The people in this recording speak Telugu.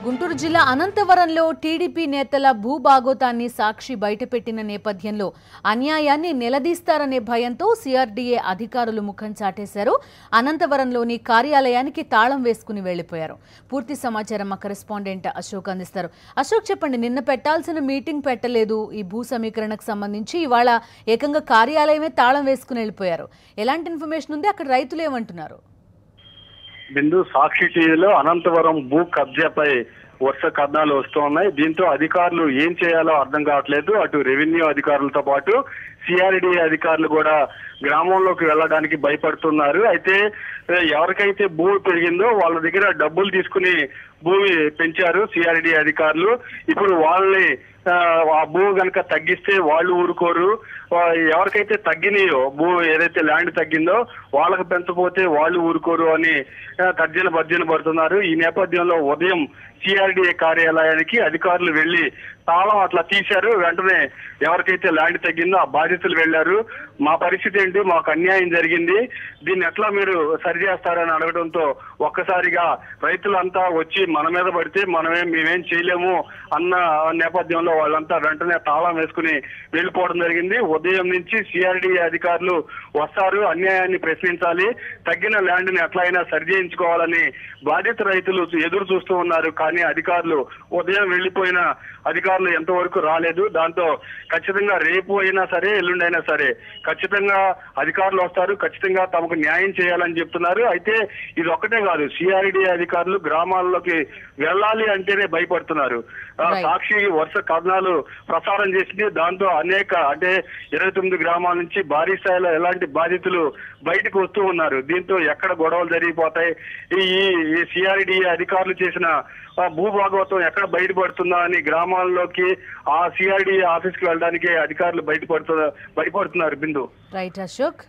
గుంటూరు జిల్లా అనంతవరంలో టీడీపీ నేతల భూభాగోతాన్ని సాక్షి బయటపెట్టిన నేపథ్యంలో అన్యాయాన్ని నిలదీస్తారనే భయంతో సిఆర్డీఏ అధికారులు ముఖం చాటేశారు. అనంతవరంలోని కార్యాలయానికి తాళం వేసుకుని వెళ్లిపోయారు. పూర్తి సమాచారం మా కరెస్పాండెంట్ అశోక్ అందిస్తారు. అశోక్, చెప్పండి, నిన్న పెట్టాల్సిన మీటింగ్ పెట్టలేదు. ఈ భూ సమీకరణకు సంబంధించి ఇవాళ ఏకంగా కార్యాలయమే తాళం వేసుకుని వెళ్లిపోయారు. ఎలాంటి ఇన్ఫర్మేషన్ ఉంది? అక్కడ రైతులు ఏమంటున్నారు? బిందు, సాక్షి టీవీలో అనంతవరం భూ కబ్జాపై వరుస కథనాలు వస్తూ ఉన్నాయి. దీంతో అధికారులు ఏం చేయాలో అర్థం కావట్లేదు. అటు రెవెన్యూ అధికారులతో పాటు సిఆర్డీఏ అధికారులు కూడా గ్రామంలోకి వెళ్ళడానికి భయపడుతున్నారు. అయితే ఎవరికైతే భూమి పెరిగిందో వాళ్ళ దగ్గర డబ్బులు తీసుకుని భూమి పెంచారు సిఆర్డీఏ అధికారులు. ఇప్పుడు వాళ్ళని ఆ భూమి కనుక తగ్గిస్తే వాళ్ళు ఊరుకోరు. ఎవరికైతే తగ్గినాయో ఏదైతే ల్యాండ్ తగ్గిందో వాళ్ళకి పెంచకపోతే వాళ్ళు ఊరుకోరు అని తర్జన పడుతున్నారు. ఈ నేపథ్యంలో ఉదయం సిఆర్డీఏ కార్యాలయానికి అధికారులు వెళ్లి తాళం అట్లా తీశారు. వెంటనే ఎవరికైతే ల్యాండ్ తగ్గిందో ఆ బాధితులు వెళ్లారు. మా పరిస్థితి ఏంటి, మాకు అన్యాయం జరిగింది, దీన్ని ఎట్లా మీరు సరిచేస్తారని అడగడంతో ఒక్కసారిగా రైతులంతా వచ్చి మన మీద పడితే మేమేం చేయలేము అన్న నేపథ్యంలో వాళ్ళంతా వెంటనే తాళం వేసుకుని వెళ్లిపోవడం జరిగింది. ఉదయం నుంచి సిఆర్డీఏ అధికారులు వస్తారు, అన్యాయాన్ని ప్రశ్నించాలి, తగ్గిన ల్యాండ్ ని ఎట్లయినా సరిచేయించుకోవాలని బాధిత రైతులు ఎదురు చూస్తూ ఉన్నారు. కానీ అధికారులు ఉదయం వెళ్లిపోయిన అధికారులు ఎంతవరకు రాలేదు. దాంతో ఖచ్చితంగా రేపు అయినా సరే ఎల్లుండి అయినా సరే ఖచ్చితంగా అధికారులు వస్తారు, ఖచ్చితంగా తమకు న్యాయం చేయాలని చెప్తున్నారు. అయితే ఇది ఒక్కటే కాదు, సిఆర్డీఏ అధికారులు గ్రామాల్లోకి వెళ్ళాలి అంటేనే భయపడుతున్నారు. సాక్షి వరుస కథనాలు ప్రసారం చేసింది. దాంతో అనేక 29 గ్రామాల నుంచి భారీ స్థాయిలో ఎలాంటి బాధితులు బయటకు వస్తూ ఉన్నారు. దీంతో ఎక్కడ గొడవలు జరిగిపోతాయి, ఈ సిఆర్డీఏ అధికారులు చేసిన భూభాగవతం ఎక్కడ బయటపడుతుందా అని గ్రామాల్లోకి ఆ సిఆర్డీఏ ఆఫీస్ కి వెళ్ళడానికి అధికారులు భయపడుతున్నారు. బిందు. రైట్ అశోక్.